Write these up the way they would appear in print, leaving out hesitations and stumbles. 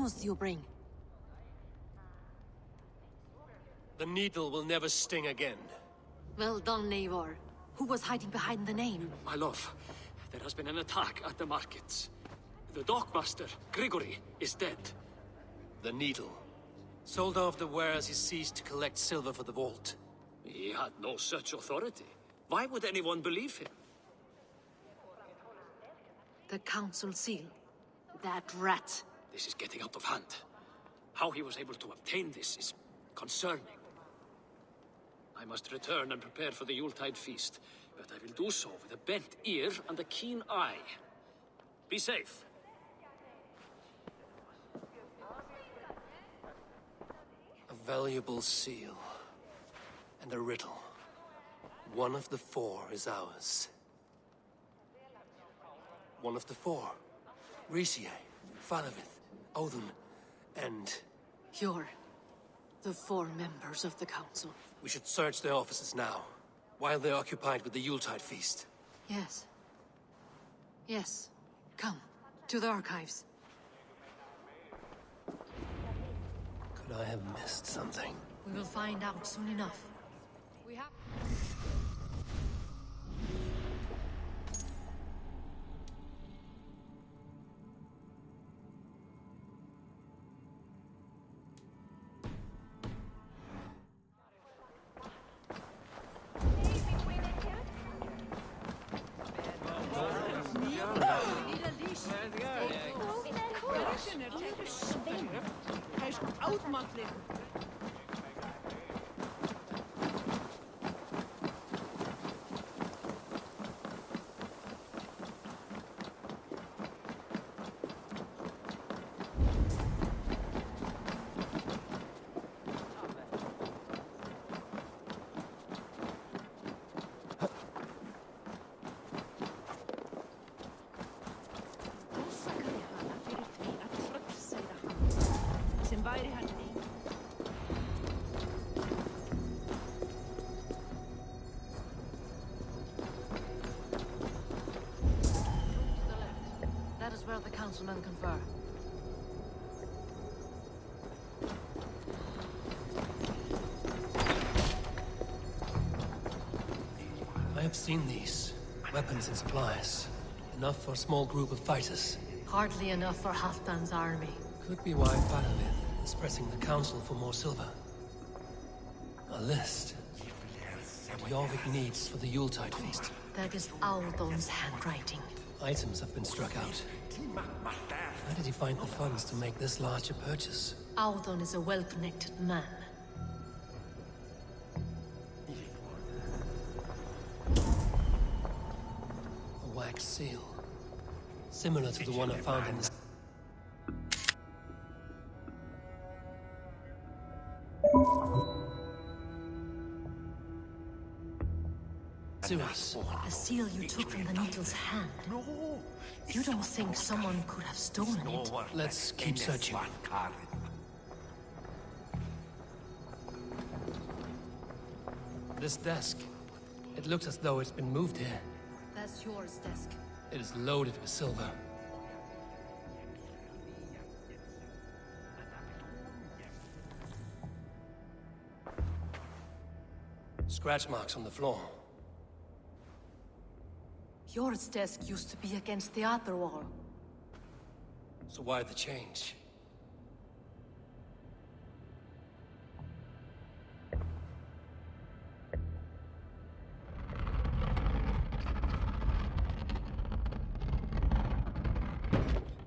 news do you bring? The needle will never sting again. Well done, Eivor. Who was hiding behind the name? My love, there has been an attack at the markets. The dockmaster, Grigory, is dead. The needle. Sold off the wares he seized to collect silver for the vault. He had no such authority. Why would anyone believe him? The council seal. That rat. This is getting out of hand. How he was able to obtain this is concerning. I must return and prepare for the Yuletide feast, but I will do so with a bent ear and a keen eye. Be safe. A valuable seal. And a riddle. One of the four is ours. One of the four. Riesier, Falavith, Odin, and... You're the four members of the council. We should search their offices now, while they're occupied with the Yuletide feast. Yes. Yes. Come, to the archives. Could I have missed something? We will find out soon enough. We have... Hij is oud, Matlin. That is where the councilmen confer. I have seen these. Weapons and supplies. Enough for a small group of fighters. Hardly enough for Halfdan's army. Could be why Falavith is pressing the council for more silver. A list. What Jorvik needs for the Yuletide feast. That is Audon's handwriting. Items have been struck out. How did he find the funds to make this large a purchase? Audon is a well-connected man. A wax seal. Similar to the one I found in the... Sewers. The seal you took from the needle's hand. You don't think someone could have stolen it? Let's keep searching. This desk. It looks as though it's been moved here. That's yours, desk. It is loaded with silver. Scratch marks on the floor. Yours desk used to be against the other wall. So why the change?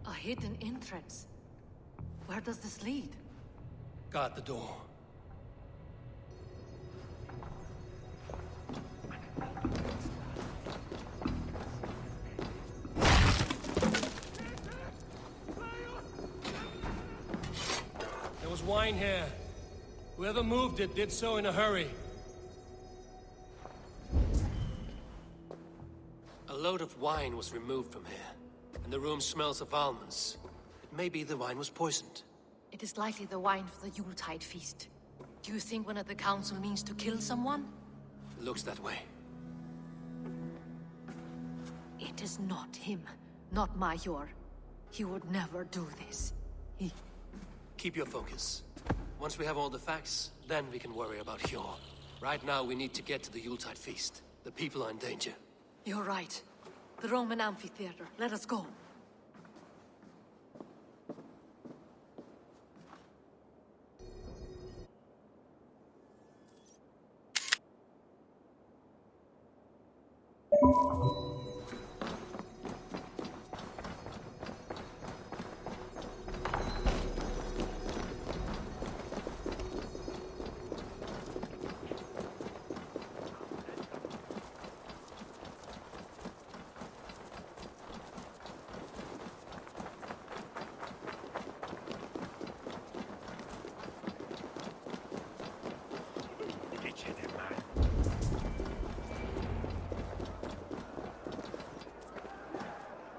A hidden entrance. Where does this lead? Guard the door. There was wine here. Whoever moved it did so in a hurry. A load of wine was removed from here, and the room smells of almonds. It may be the wine was poisoned. It is likely the wine for the Yuletide feast. Do you think one of the council means to kill someone? It looks that way. It is not him, not Major. He would never do this. Keep your focus. Once we have all the facts, then we can worry about Hjor. Right now, we need to get to the Yuletide feast. The people are in danger. You're right. The Roman amphitheater. Let us go.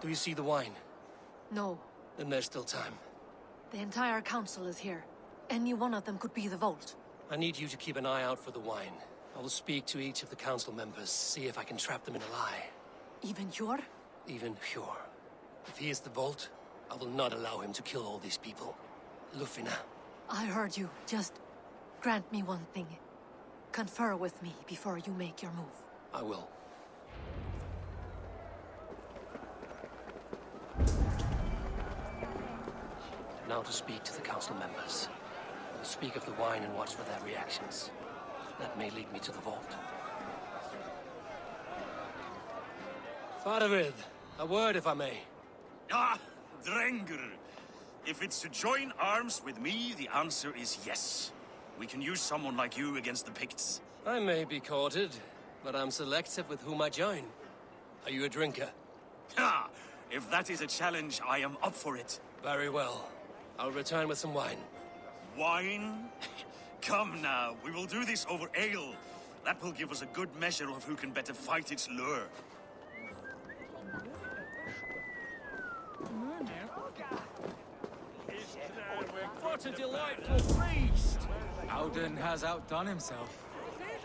Do you see the wine? No. Then there's still time. The entire council is here. Any one of them could be the Vault. I need you to keep an eye out for the wine. I will speak to each of the council members, see if I can trap them in a lie. Even Hjor? Even Hjor. If he is the Vault, I will not allow him to kill all these people. Lufina. I heard you. Just grant me one thing. Confer with me before you make your move. I will. Now to speak to the council members. We'll speak of the wine and watch for their reactions. That may lead me to the Vault. Faravid, a word if I may. Ah, Drengr. If it's to join arms with me, the answer is yes. We can use someone like you against the Picts. I may be courted, but I'm selective with whom I join. Are you a drinker? Ah, if that is a challenge, I am up for it. Very well. I'll return with some wine. Wine? Come now, we will do this over ale. That will give us a good measure of who can better fight its lure. What a delightful feast! Alden has outdone himself.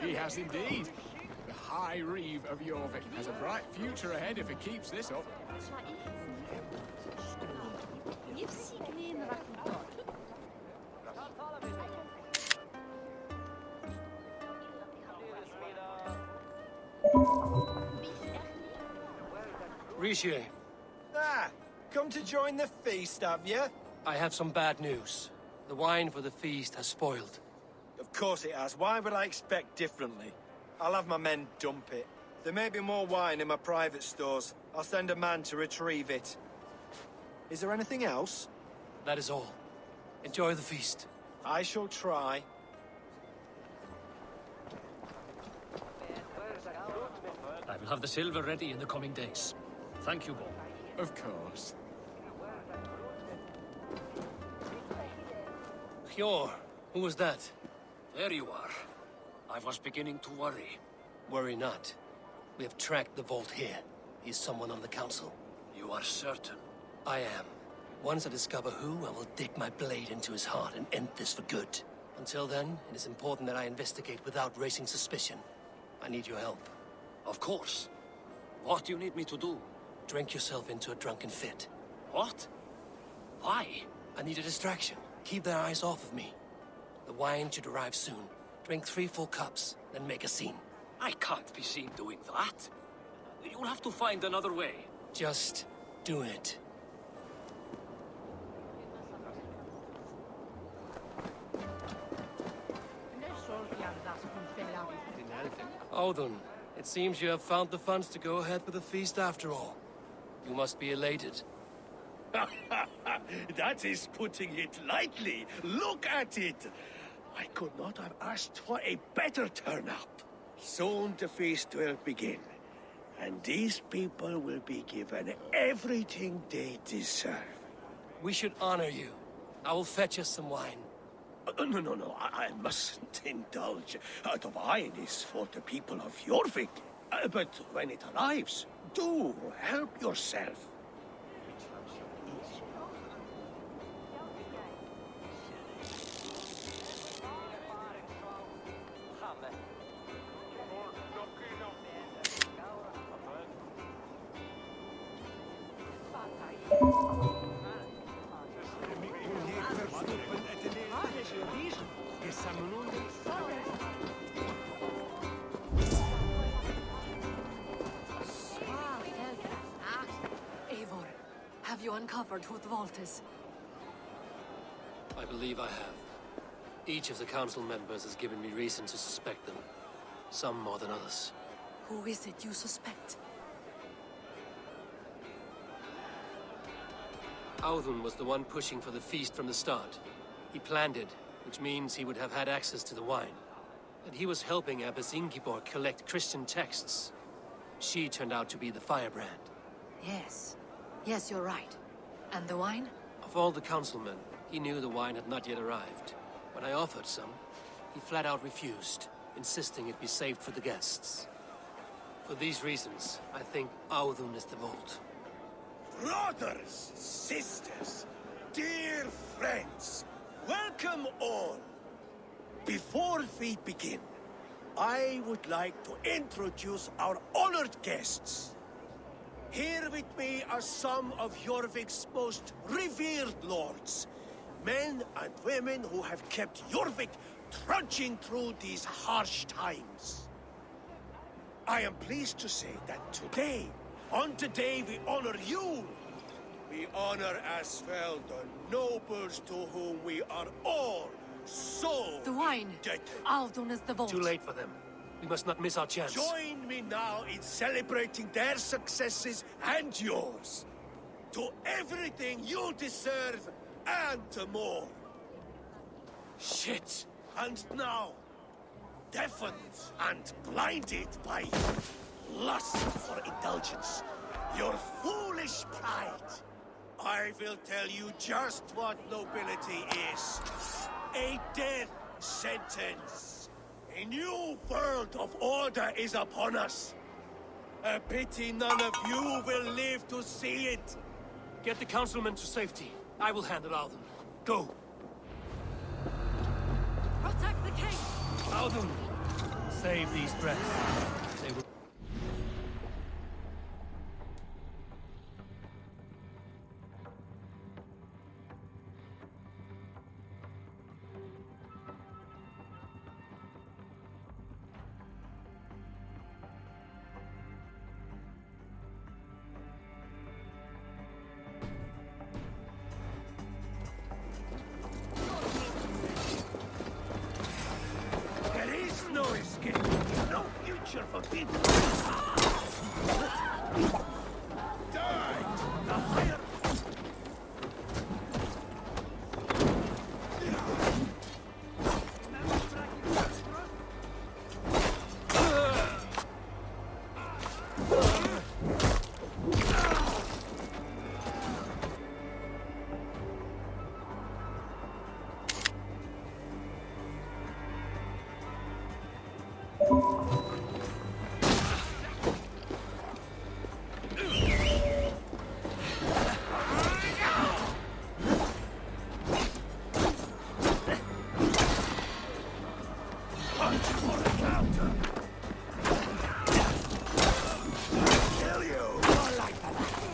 He has indeed. The High Reeve of Jorvik has a bright future ahead if he keeps this up. Rishi, Ah, come to join the feast, have you? I have some bad news. The wine for the feast has spoiled. Of course it has. Why would I expect differently? I'll have my men dump it. There may be more wine in my private stores. I'll send a man to retrieve it. Is there anything else? That is all. Enjoy the feast. I shall try. I will have the silver ready in the coming days. Thank you, Bo. Of course. Hjor, who was that? There you are. I was beginning to worry. Worry not. We have tracked the Vault here. He's someone on the council. You are certain? I am. Once I discover who, I will dig my blade into his heart and end this for good. Until then, it is important that I investigate without raising suspicion. I need your help. Of course. What do you need me to do? Drink yourself into a drunken fit. What? Why? I need a distraction. Keep their eyes off of me. The wine should arrive soon. Drink 3 full cups, then make a scene. I can't be seen doing that. You'll have to find another way. Just do it. Odin, it seems you have found the funds to go ahead with the feast after all. You must be elated. That is putting it lightly. Look at it. I could not have asked for a better turnout. Soon the feast will begin, and these people will be given everything they deserve. We should honor you. I will fetch us some wine. No, I mustn't indulge. The wine is for the people of Jorvik. But when it arrives, do help yourself. uncovered who the vault is? I believe I have. Each of the council members has given me reason to suspect them. Some more than others. Who is it you suspect? Audun was the one pushing for the feast from the start. He planned it, which means he would have had access to the wine. And he was helping Abbess Ingeborg collect Christian texts. She turned out to be the firebrand. Yes. Yes, you're right. And the wine? Of all the councilmen, he knew the wine had not yet arrived. When I offered some, he flat out refused, insisting it be saved for the guests. For these reasons, I think Audun is the vault. Brothers, sisters, dear friends, welcome all. Before we begin, I would like to introduce our honored guests. Here with me are some of Jorvik's most revered lords, men and women who have kept Jorvik trudging through these harsh times. I am pleased to say that today, on today we honor you. We honor as well the nobles to whom we are all so The wine! indebted. Audun is the vault. Too late for them. We must not miss our chance. Join me now in celebrating their successes and yours. To everything you deserve and more. Shit! And now, deafened and blinded by lust for indulgence, your foolish pride, I will tell you just what nobility is. A death sentence. A new world of order is upon us. A pity none of you will live to see it. Get the councilmen to safety. I will handle Audun. Go! Protect the king! Audun! Save these breaths. They will... There is no escape, no future for people. Die! The higher...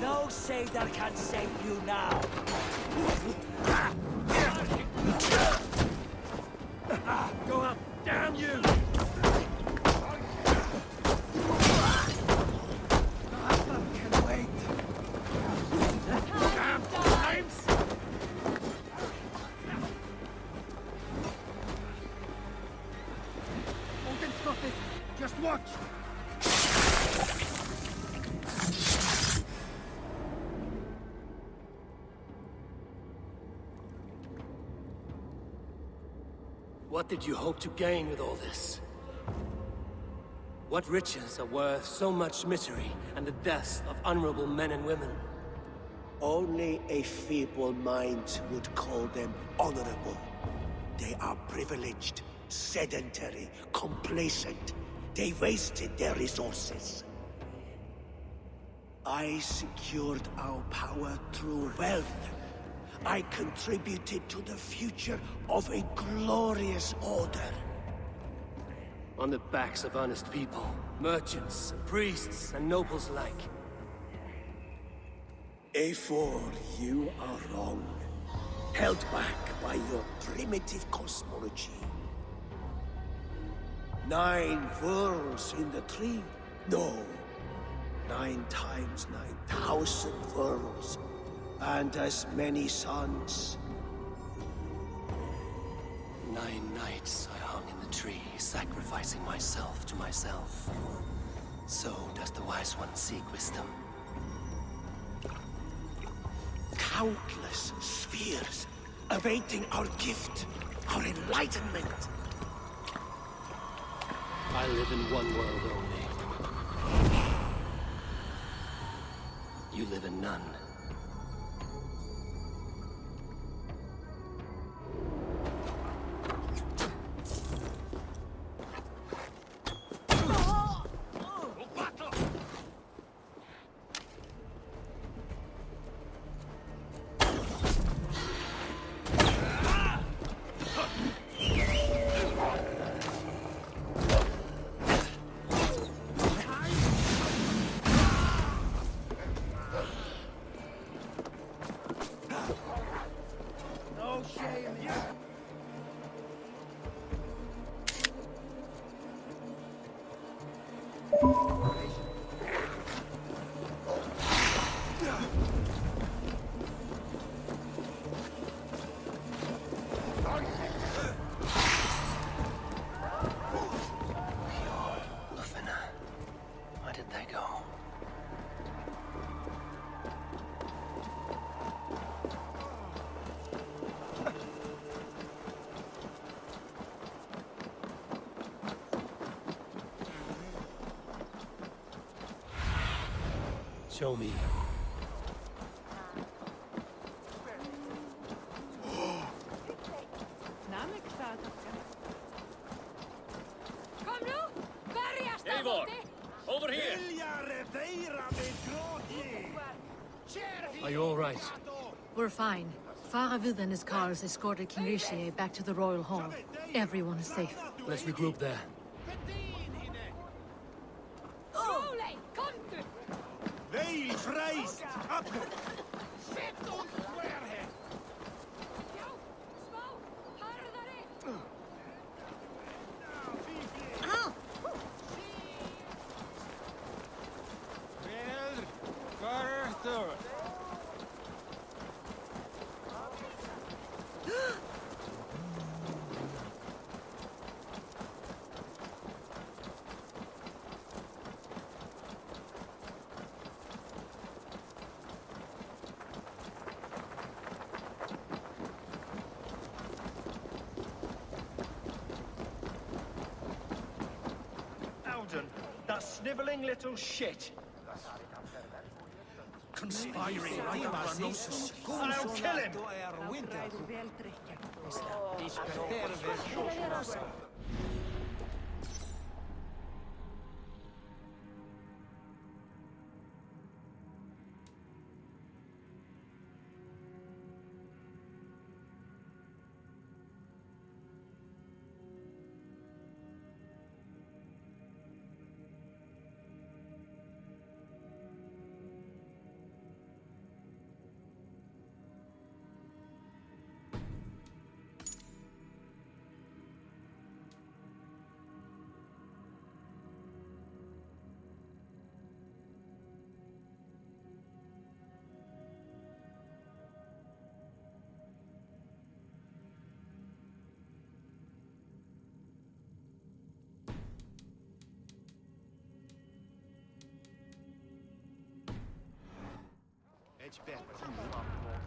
No savior can save you now. Go up! Damn you! Can wait. Damn times! Odin stop this. Just watch. What did you hope to gain with all this? What riches are worth so much misery and the deaths of honorable men and women? Only a feeble mind would call them honorable. They are privileged, sedentary, complacent. They wasted their resources. I secured our power through wealth. I contributed to the future of a glorious order. On the backs of honest people, merchants, priests, and nobles alike. Eivor, you are wrong. Held back by your primitive cosmology. 9 worlds in the tree? No. 9 times 9,000 worlds. and as many sons. 9 nights I hung in the tree, sacrificing myself to myself. So does the Wise One seek wisdom. Countless spheres awaiting our gift, our enlightenment. I live in one world only. You live in none. Where did they go? Show me. Eivor! Over here! Are you all right? We're fine. Faravid and his cars escorted King Rishi back to the Royal Hall. Everyone is safe. Let's regroup there. Veil Christ! Up! Alden, that sniveling little shit. Conspiring right under our noses. I'll kill him!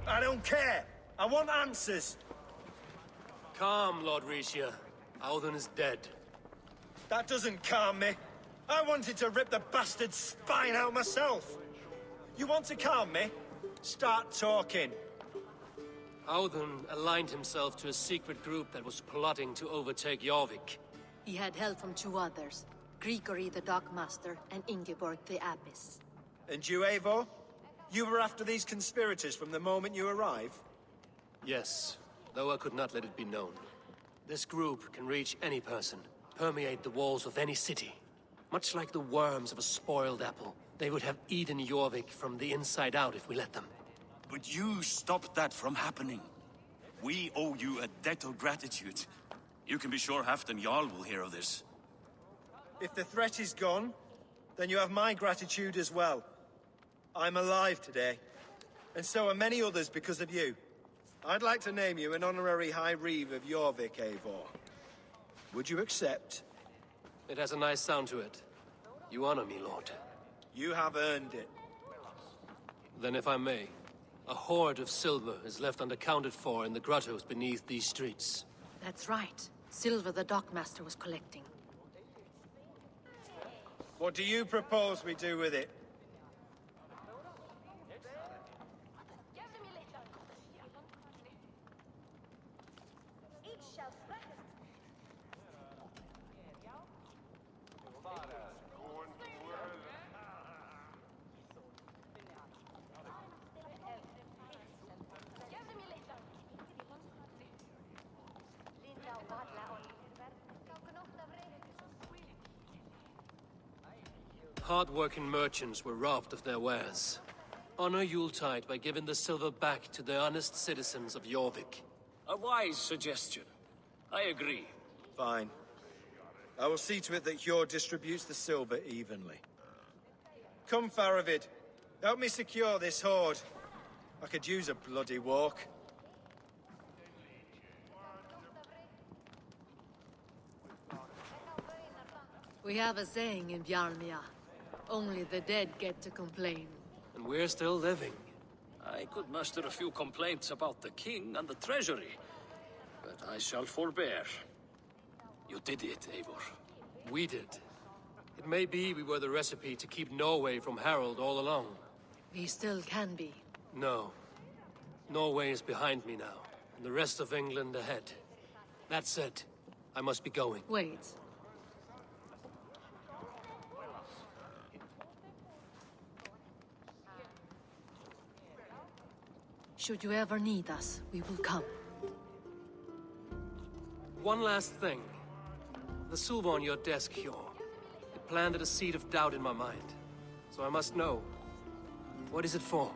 I don't care! I want answers! Calm, Lord Rishia. Audun is dead. That doesn't calm me. I wanted to rip the bastard's spine out myself. You want to calm me? Start talking. Audun aligned himself to a secret group that was plotting to overtake Jorvik. He had help from 2 others. Grigori the Dockmaster and Ingeborg the Abbess. And you, Eivor? You were after these conspirators from the moment you arrived? Yes, though I could not let it be known. This group can reach any person, permeate the walls of any city. Much like the worms of a spoiled apple, they would have eaten Jorvik from the inside out if we let them. But you stopped that from happening. We owe you a debt of gratitude. You can be sure Halfdan Jarl will hear of this. If the threat is gone, then you have my gratitude as well. I'm alive today. And so are many others because of you. I'd like to name you an honorary High Reeve of Jorvik, Eivor. Would you accept? It has a nice sound to it. You honor me, Lord. You have earned it. Then if I may, a hoard of silver is left unaccounted for in the grottos beneath these streets. That's right. Silver the Dockmaster was collecting. What do you propose we do with it? Hard-working merchants were robbed of their wares. Honor Yuletide by giving the silver back to the honest citizens of Jorvik. A wise suggestion. I agree. Fine. I will see to it that Hjord distributes the silver evenly. Come, Faravid. Help me secure this hoard. I could use a bloody walk. We have a saying in Bjarmia. Only the dead get to complain. And we're still living. I could muster a few complaints about the king and the treasury, but I shall forbear. You did it, Eivor. We did. It may be we were the recipe to keep Norway from Harold all along. We still can be. No. Norway is behind me now, and the rest of England ahead. That said, I must be going. Wait. Should you ever need us, we will come. One last thing. The silver on your desk, Hjord. It planted a seed of doubt in my mind. So I must know. What is it for?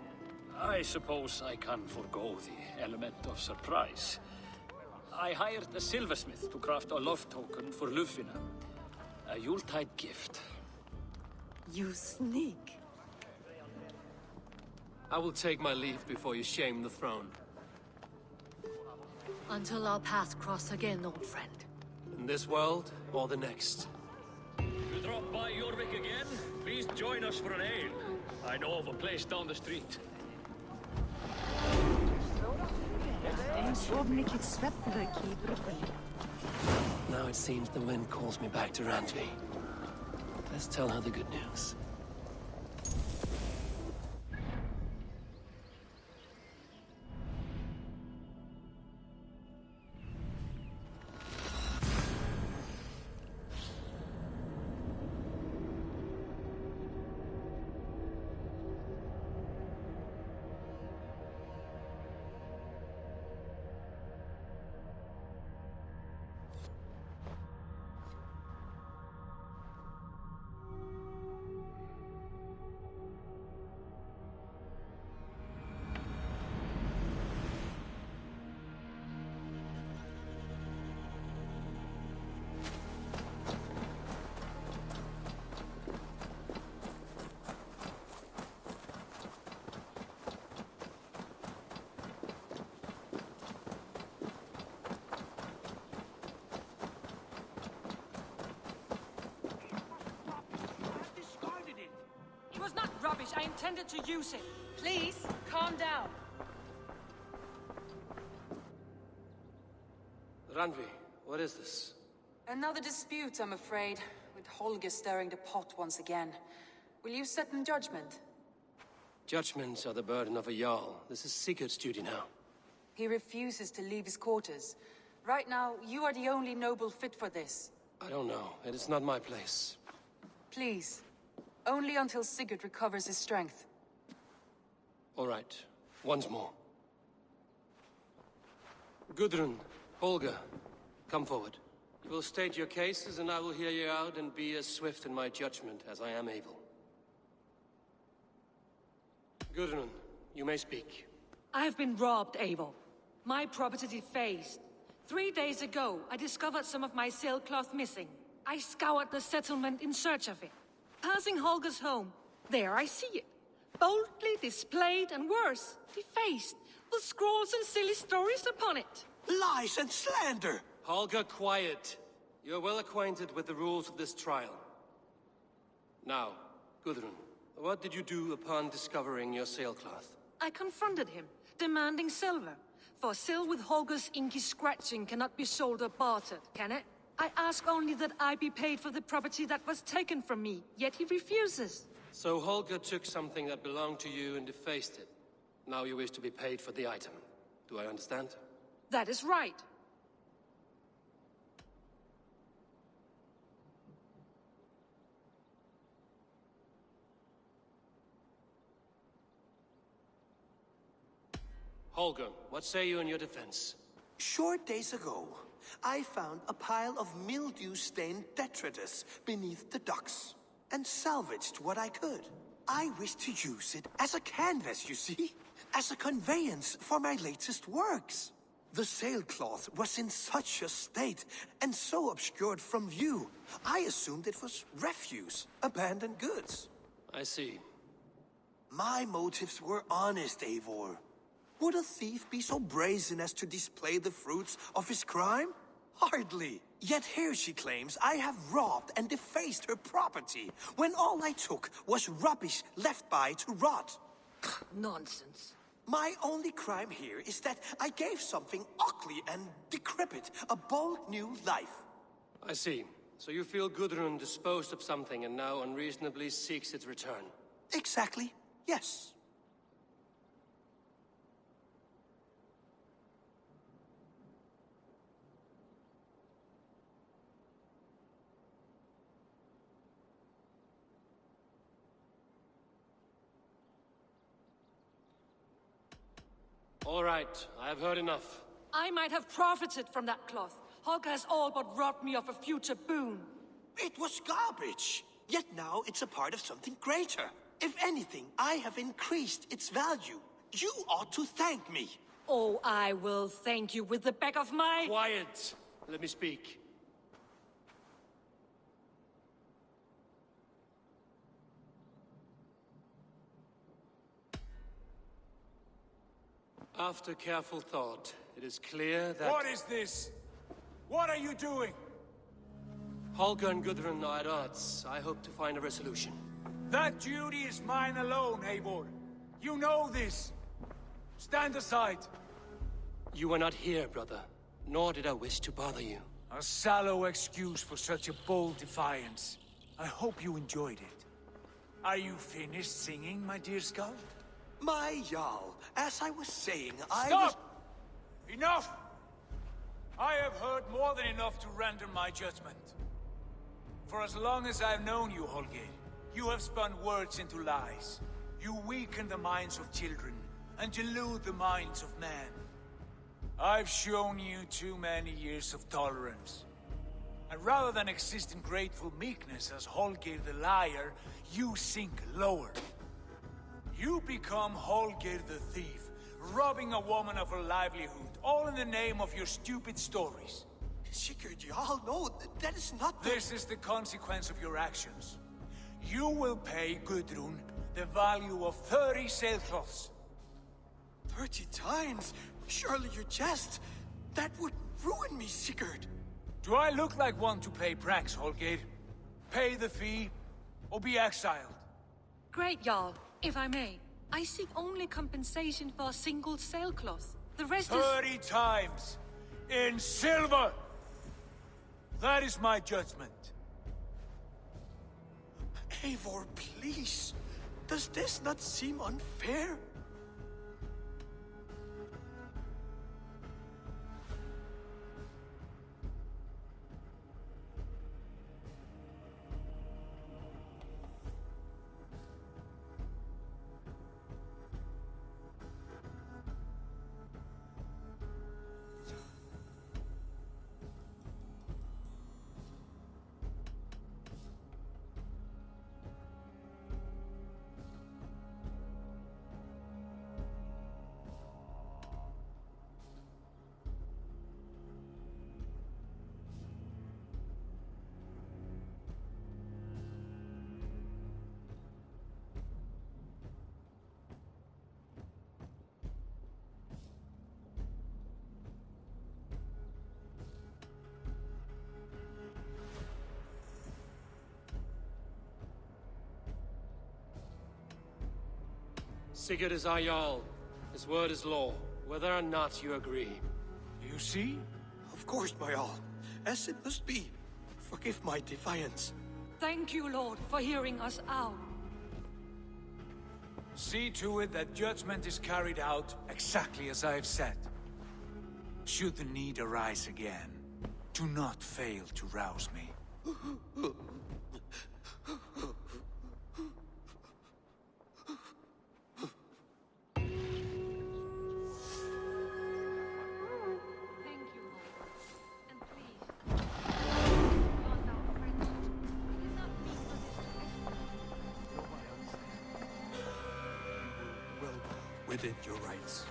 I suppose I can forego the element of surprise. I hired a silversmith to craft a love token for Lufina. A Yuletide gift. You sneak. I will take my leave before you shame the throne. Until our paths cross again, old friend. In this world, or the next. You drop by Jorvik again? Please join us for an ale. I know of a place down the street. Now it seems the wind calls me back to Randvi. Let's tell her the good news. It was not rubbish. I intended to use it. Please, calm down. Randvi, what is this? Another dispute, I'm afraid, with Holger stirring the pot once again. Will you sit in judgment? Judgments are the burden of a Jarl. This is Sigurd's duty now. He refuses to leave his quarters. Right now, you are the only noble fit for this. I don't know. It is not my place. Please. Only until Sigurd recovers his strength. All right. Once more. Gudrun, Holger, come forward. You will state your cases, and I will hear you out and be as swift in my judgment as I am able. Gudrun, you may speak. I have been robbed, Eivor. My property defaced. 3 days ago, I discovered some of my sailcloth missing. I scoured the settlement in search of it. Passing Holger's home, there I see it. Boldly displayed and worse, defaced, with scrolls and silly stories upon it. Lies and slander! Holger, quiet. You're well acquainted with the rules of this trial. Now, Gudrun, what did you do upon discovering your sailcloth? I confronted him, demanding silver. For sil with Holger's inky scratching cannot be sold or bartered, can it? I ask only that I be paid for the property that was taken from me, yet he refuses. So Holger took something that belonged to you and defaced it. Now you wish to be paid for the item. Do I understand? That is right. Holger, what say you in your defense? Short days ago, I found a pile of mildew-stained detritus beneath the docks, and salvaged what I could. I wish to use it as a canvas, you see? As a conveyance for my latest works. The sailcloth was in such a state, and so obscured from view, I assumed it was refuse, abandoned goods. I see. My motives were honest, Eivor. Would a thief be so brazen as to display the fruits of his crime? Hardly. Yet here she claims I have robbed and defaced her property, when all I took was rubbish left by to rot. Nonsense. My only crime here is that I gave something ugly and decrepit a bold new life. I see. So you feel Gudrun disposed of something and now unreasonably seeks its return? Exactly, yes. All right, I have heard enough. I might have profited from that cloth. Holger has all but robbed me of a future boon. It was garbage. Yet now it's a part of something greater. If anything, I have increased its value. You ought to thank me. Oh, I will thank you with the back of my... Quiet! Let me speak. After careful thought, it is clear that... What is this? What are you doing? Holger and Gudrun are at odds. I hope to find a resolution. That duty is mine alone, Eivor. You know this. Stand aside. You were not here, brother. Nor did I wish to bother you. A sallow excuse for such a bold defiance. I hope you enjoyed it. Are you finished singing, my dear Skull? My Jarl, as I was saying, Stop! Enough! I have heard more than enough to render my judgment. For as long as I've known you, Holger, you have spun words into lies. You weaken the minds of children, and delude the minds of men. I've shown you too many years of tolerance. And rather than exist in grateful meekness as Holger the liar, you sink lower. You become Holger the thief, robbing a woman of her livelihood, all in the name of your stupid stories. Sigurd Jarl, no, that is not the... This is the consequence of your actions. You will pay Gudrun the value of 30 sailcloths. 30 times? Surely you jest. That would ruin me, Sigurd. Do I look like one to pay pranks, Holger? Pay the fee, or be exiled? Great, Jarl. If I may, I seek only compensation for a single sailcloth. The rest is... 30 times! In silver! That is my judgment. Eivor, please. Does this not seem unfair? Sigurd is our Jarl. His word is law, whether or not you agree. You see? Of course, my all. As it must be. Forgive my defiance. Thank you, Lord, for hearing us out. See to it that judgment is carried out exactly as I have said. Should the need arise again, do not fail to rouse me. Thank you, Lord. And please, bond our friendship. I did not mean for this to escalate. Well, within your rights.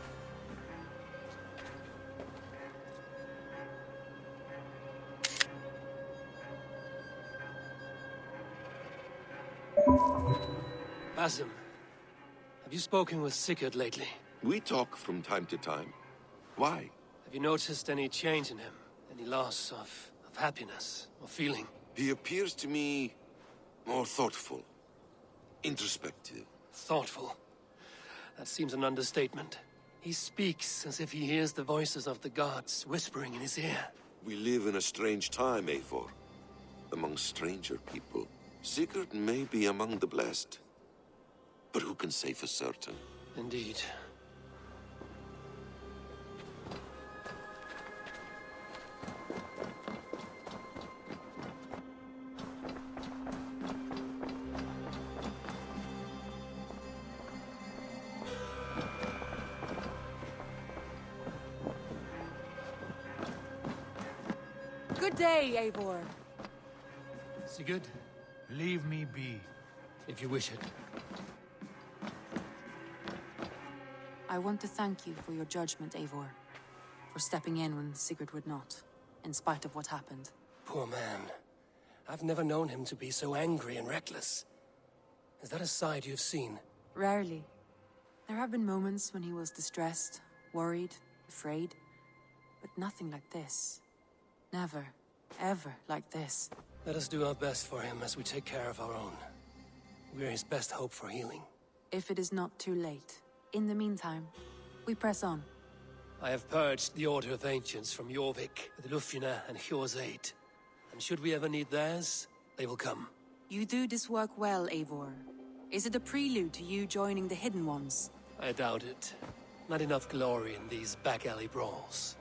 Basim, have you spoken with Sigurd lately? We talk from time to time. Why? Have you noticed any change in him? Any loss of happiness or feeling? He appears to me more thoughtful, introspective. Thoughtful. That seems an understatement. He speaks as if he hears the voices of the gods whispering in his ear. We live in a strange time, Eivor. Among stranger people. Sigurd may be among the blessed. But who can say for certain? Indeed. Good day, Eivor. Sigurd, Leave me be. if you wish it. I want to thank you for your judgment, Eivor. For stepping in when Sigurd would not, in spite of what happened. Poor man. I've never known him to be so angry and reckless. Is that a side you've seen? Rarely. There have been moments when he was distressed, worried, afraid. But nothing like this. Never, ever like this. Let us do our best for him as we take care of our own. We're his best hope for healing. If it is not too late. In the meantime, we press on. I have purged the Order of Ancients from Jorvik, with Lufina and Hjor's aid. And should we ever need theirs, they will come. You do this work well, Eivor. Is it a prelude to you joining the Hidden Ones? I doubt it. Not enough glory in these back-alley brawls.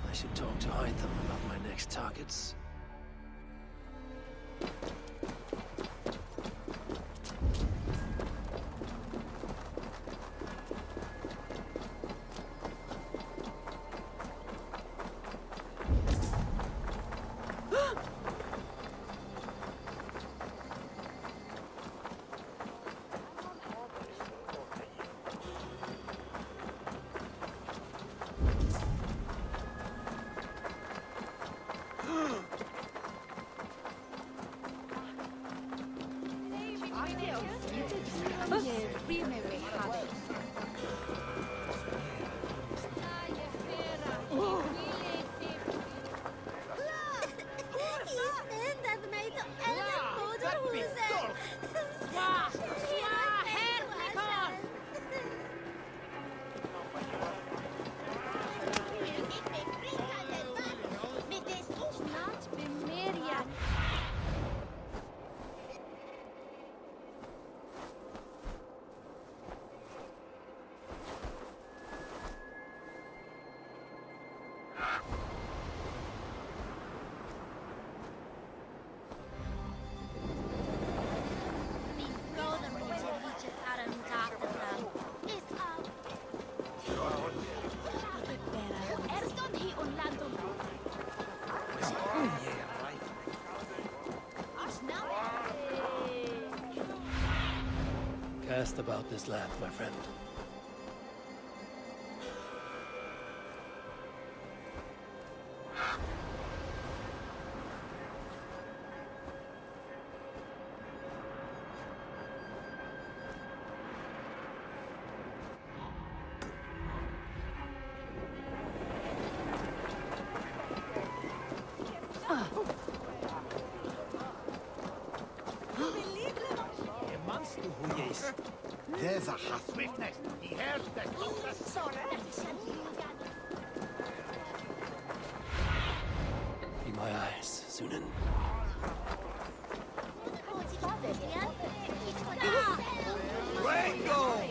I should talk to Hytham about my next targets. asked about this land, my friend. There's a Haswiftness. He hears that. Be my eyes, Sunan. Rango!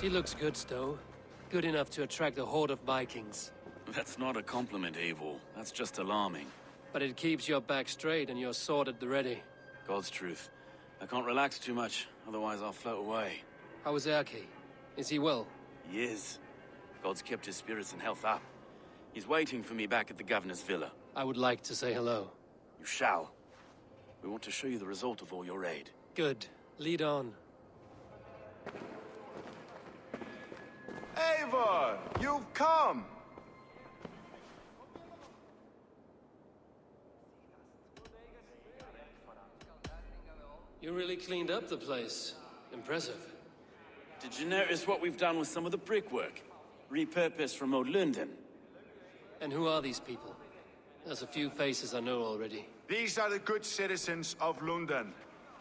She looks good, Stowe. Good enough to attract a horde of Vikings. That's not a compliment, Eivor. That's just alarming. But it keeps your back straight and your sword at the ready. God's truth. I can't relax too much, otherwise I'll float away. How is Erki? Is he well? He is. God's kept his spirits and health up. He's waiting for me back at the governor's villa. I would like to say hello. You shall. We want to show you the result of all your aid. Good. Lead on. Eivor, you've come! You really cleaned up the place. Impressive. Did you notice what we've done with some of the brickwork? Repurposed from old London. And who are these people? There's a few faces I know already. These are the good citizens of London,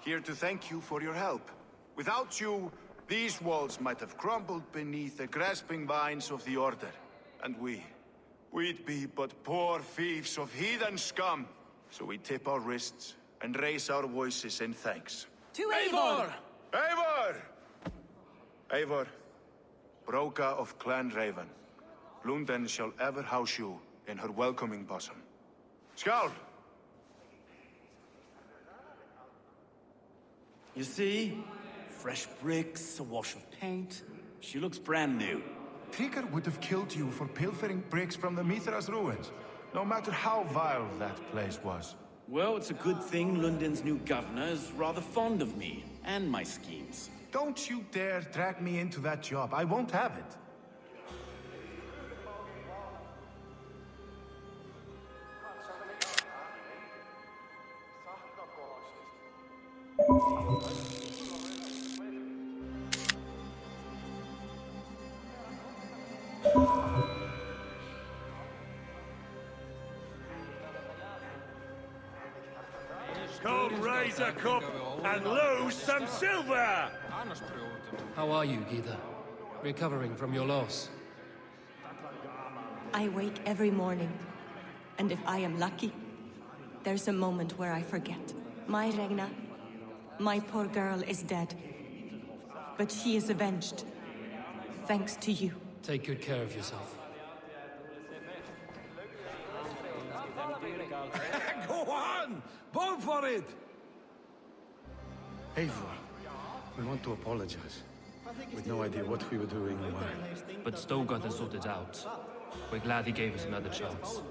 here to thank you for your help. Without you, these walls might have crumbled beneath the grasping vines of the Order. And we'd be but poor thieves of heathen scum. So we tip our wrists and raise our voices in thanks. To Eivor! Eivor! Eivor, Broka of Clan Raven, Lundin shall ever house you in her welcoming bosom. Skål! You see? Fresh bricks, a wash of paint. She looks brand new. Trigger would have killed you for pilfering bricks from the Mithras ruins, no matter how vile that place was. Well, it's a good thing London's new governor is rather fond of me and my schemes. Don't you dare drag me into that job. I won't have it. Come raise a cup and lose some silver! How are you, Gita? Recovering from your loss? I wake every morning, and if I am lucky, there's a moment where I forget. My Regna, my poor girl is dead. But she is avenged, thanks to you. Take good care of yourself. Go on! Born for it! Eivor, we want to apologize. With no idea what we were doing or why. But Stowe got us sorted out. We're glad he gave us another chance.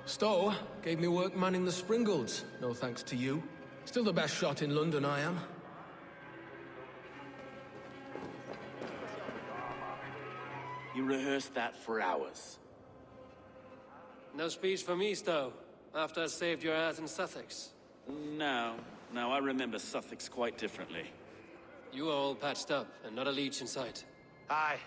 Stowe gave me work manning the Springolds, no thanks to you. Still the best shot in London, I am. You rehearsed that for hours. No speech for me, Stowe, after I saved your ass in Sussex. No, I remember Sussex quite differently. You are all patched up, and not a leech in sight. Aye.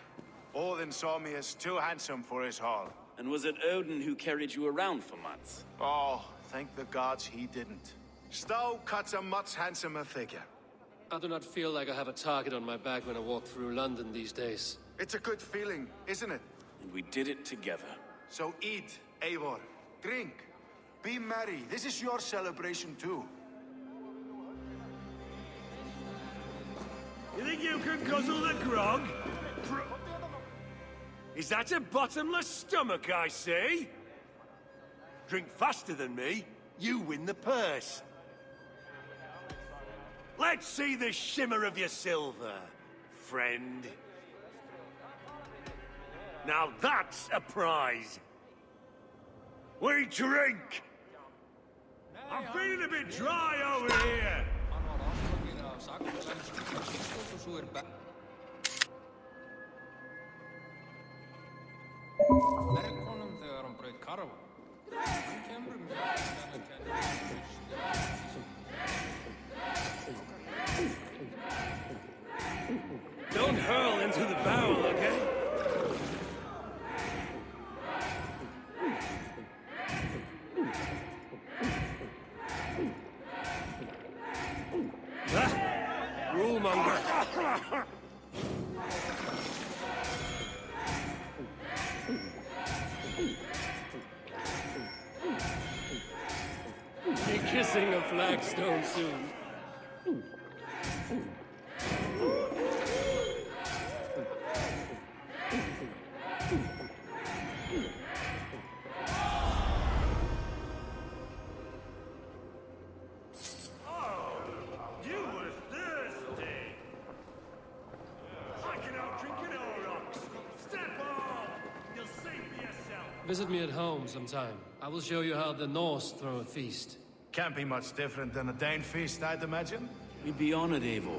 Odin saw me as too handsome for his hall. And was it Odin who carried you around for months? Oh, thank the gods he didn't. Stowe cuts a much handsomer figure. I do not feel like I have a target on my back when I walk through London these days. It's a good feeling, isn't it? and we did it together. So eat, Eivor. Drink. Be merry. This is your celebration too. You think you can guzzle the grog? Is that a bottomless stomach I see? Drink faster than me, you win the purse. Let's see the shimmer of your silver, friend. Now that's a prize. We drink! I'm feeling a bit dry over here. Don't hurl into the barrel, okay? Rulemonger! Be kissing a flagstone soon. Visit me at home sometime. I will show you how the Norse throw a feast. Can't be much different than a Dane feast, I'd imagine. We'd be honored, Eivor.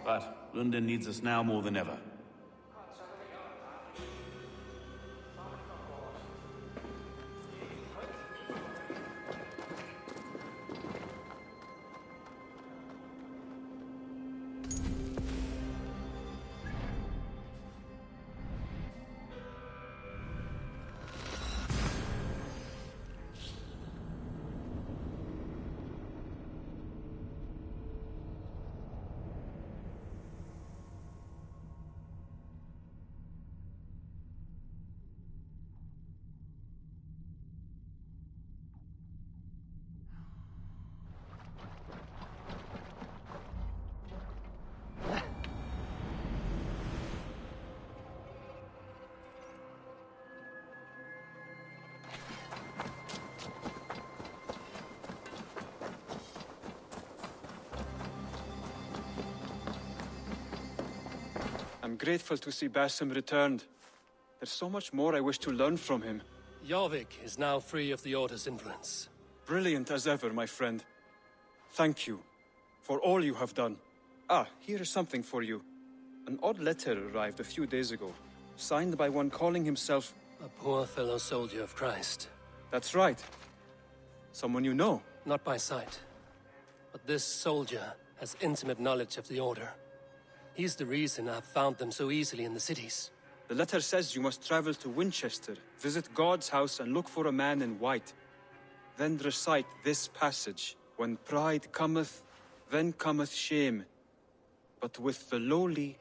But London needs us now more than ever. I'm grateful to see Basim returned. There's so much more I wish to learn from him. Jorvik is now free of the Order's influence. Brilliant as ever, my friend. Thank you for all you have done. Ah, here is something for you. An odd letter arrived a few days ago, signed by one calling himself... A poor fellow soldier of Christ. That's right. Someone you know. Not by sight. But this soldier has intimate knowledge of the Order. He's the reason I've found them so easily in the cities. The letter says you must travel to Winchester, visit God's house and look for a man in white. Then recite this passage. When pride cometh, then cometh shame. But with the lowly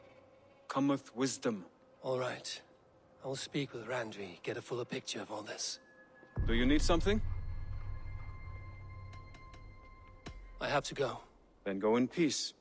cometh wisdom. All right. I will speak with Randvi, get a fuller picture of all this. Do you need something? I have to go. Then go in peace.